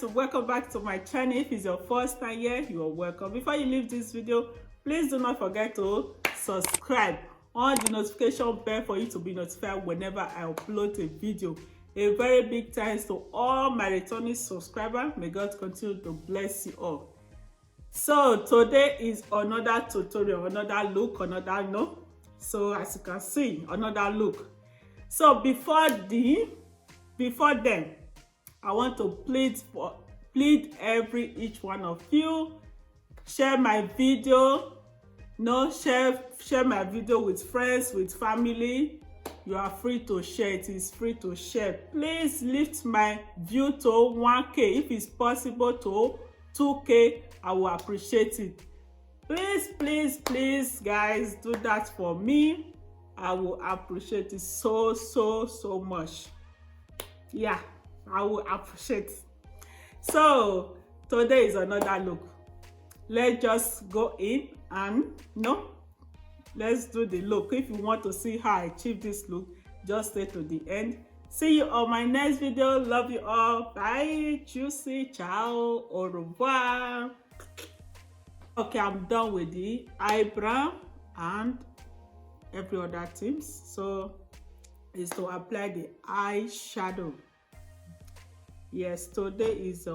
welcome back to my channel. If it's your first time here, you are welcome. Before you leave this video, please do not forget to subscribe on the notification bell for you to be notified whenever I upload a video. A very big thanks to all my returning subscribers. May God continue to bless you all. So today is another tutorial, another look, another no. So as you can see, another look. So before then, I want to plead each one of you, share my video, share my video with friends, with family. You are free to share. It is free to share. Please lift my view to 1K. If it's possible to 2K, I will appreciate it. Please guys, do that for me. I will appreciate it so much. Yeah, I will appreciate it. So today is another look. Let's just go in and let's do the look. If you want to see how I achieve this look, just stay to the end. See you on my next video. Love you all. Bye. Juicy. Ciao. Au revoir. Okay, I'm done with the eyebrow and every other things. So is to apply the eyeshadow. Yes, today is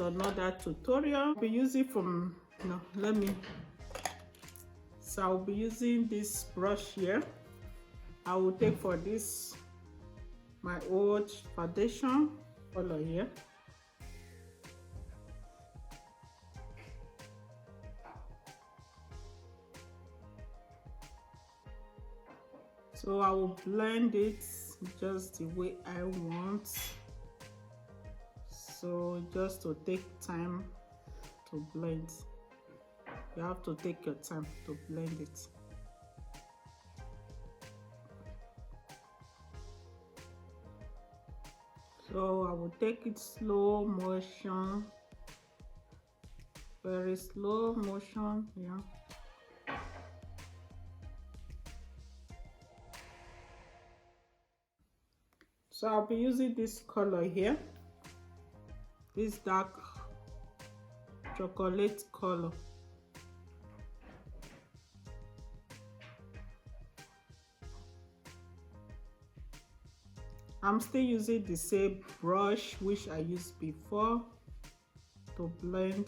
another tutorial. I'll be using so I'll be using this brush here. I will take for this my old foundation color here. So I will blend it just the way I want. So just to take time to blend. You have to take your time to blend it. So I will take it slow motion, very slow motion, yeah. So I'll be using this color here, this dark chocolate color. I'm still using the same brush which I used before to blend.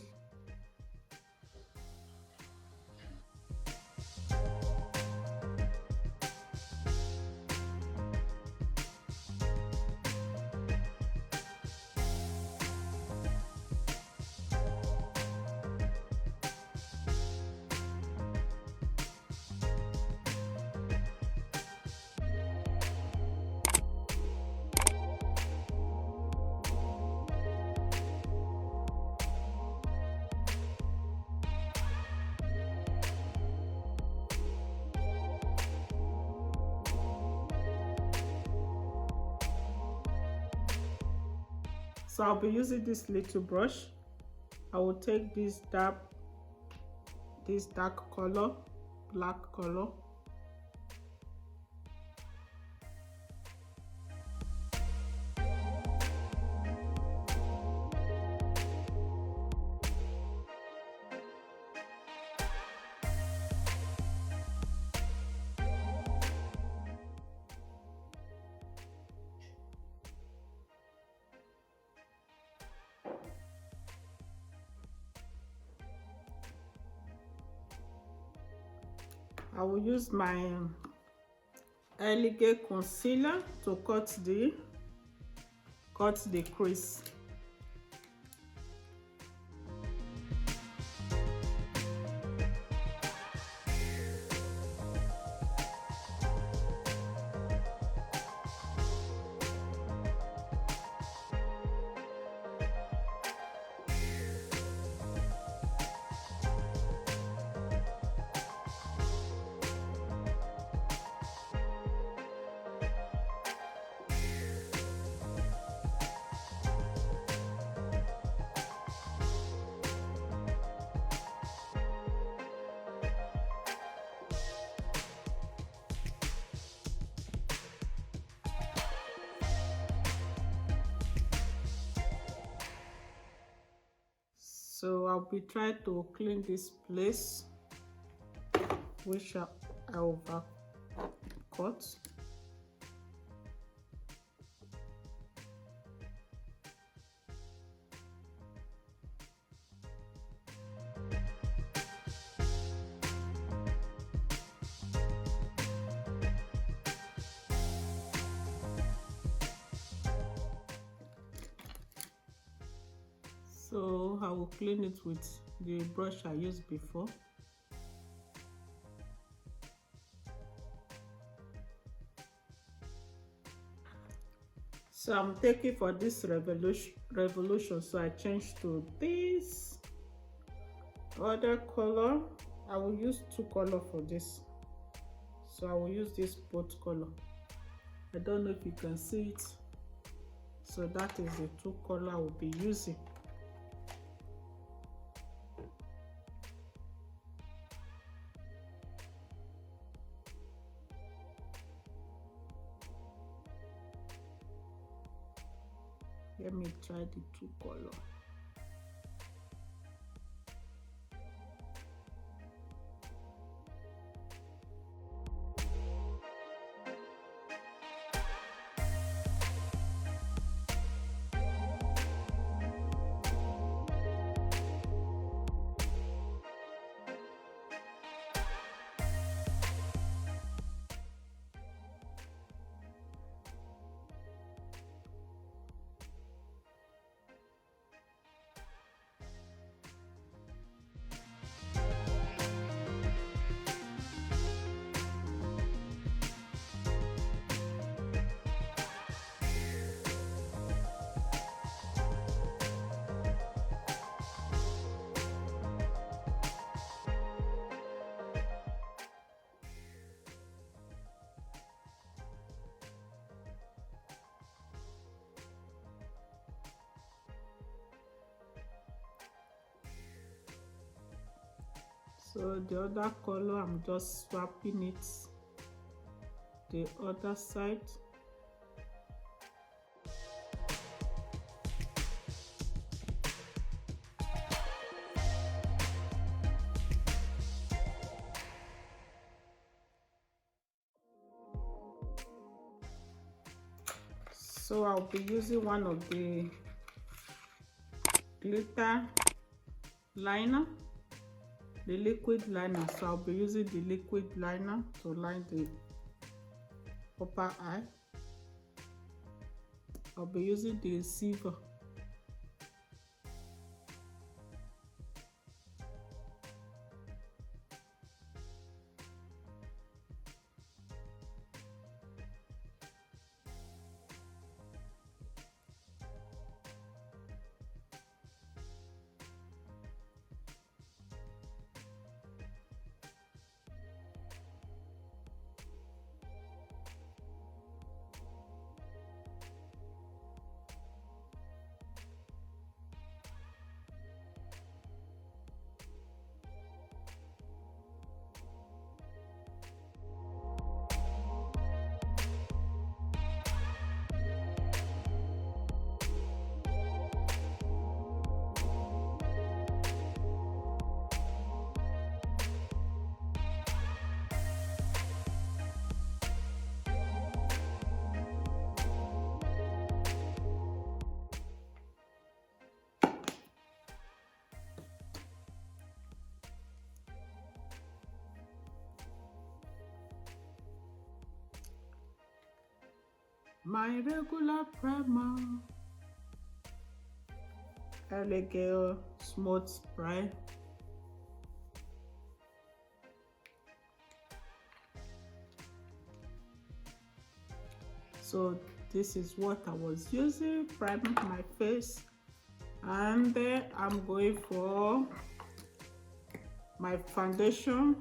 So I'll be using this little brush. I will take this dark color, black color. I will use my L.A.GirlFoundation concealer to cut the crease. So I'll be trying to clean this place which I overcut. So I will clean it with the brush I used before. So I'm taking for this revolution, so I changed to this other color. I will use two colors for this. So I will use this both color. I don't know if you can see it. So that is the two color I will be using. Let me try the two color. So the other color, I'm just swapping it the other side. So I'll be using one of the glitter liner, the liquid liner. So I'll be using the liquid liner to line the upper eye. I'll be using the silver. My regular primer, L.A.Girl Smooth Spray. So this is what I was using, priming my face, and then I'm going for my foundation.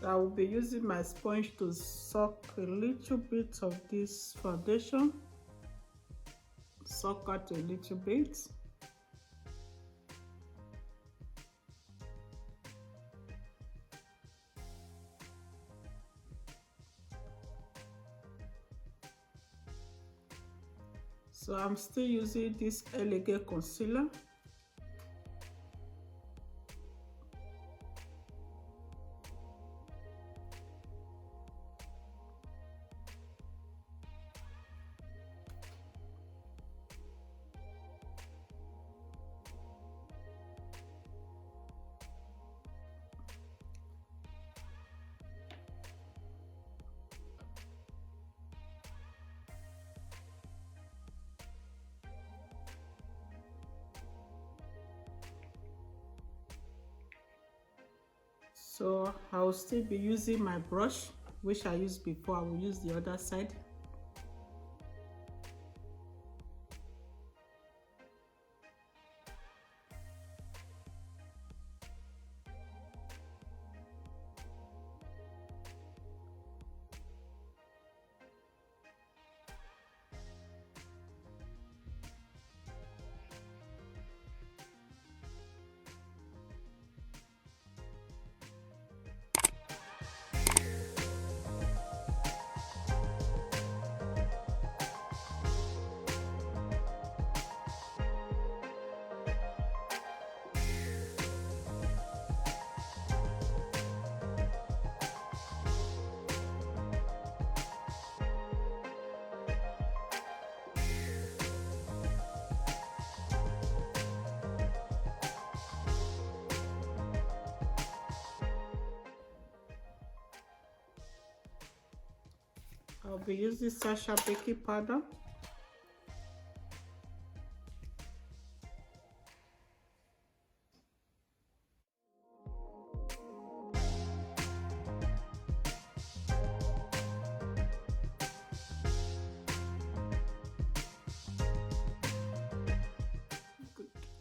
So I will be using my sponge to soak a little bit of this foundation. Soak out a little bit. So I'm still using this L.A.Girl concealer. So I will still be using my brush, which I used before. I will use the other side. I'll be using Sasha baking powder.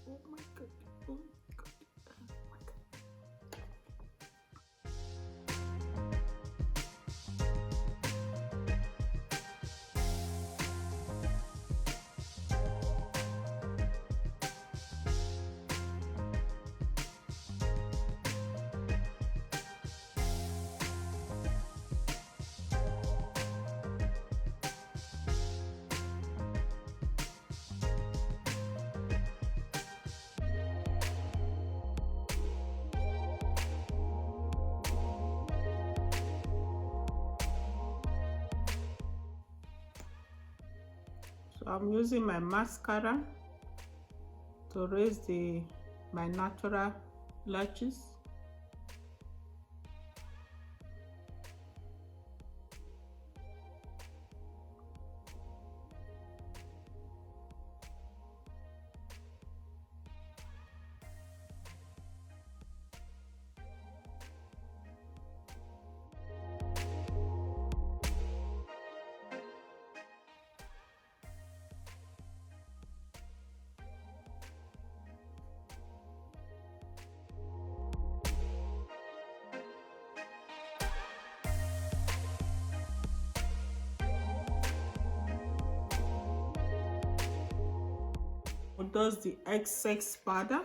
Oh my God. Oh my God. Oh my God. So I'm using my mascara to raise my natural lashes. Does the excess powder.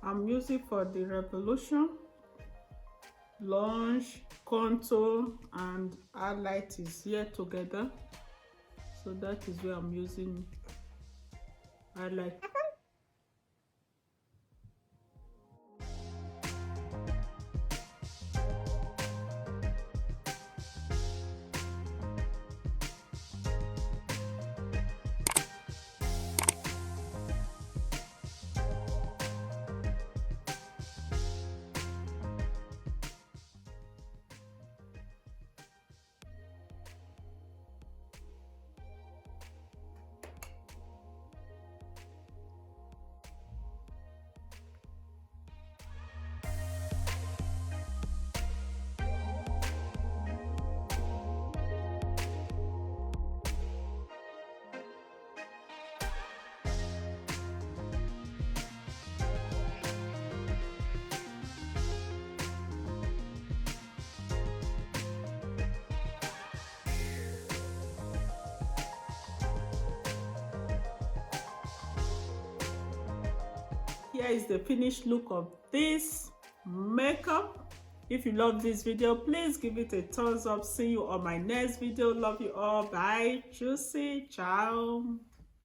I'm using for the Revolution, Launch, Contour, and Highlight is here together. So that is where I'm using highlight. here is the finished look of this makeup. If you love this video, please give it a thumbs up. See you on my next video. Love you all. Bye. Juicy. Ciao.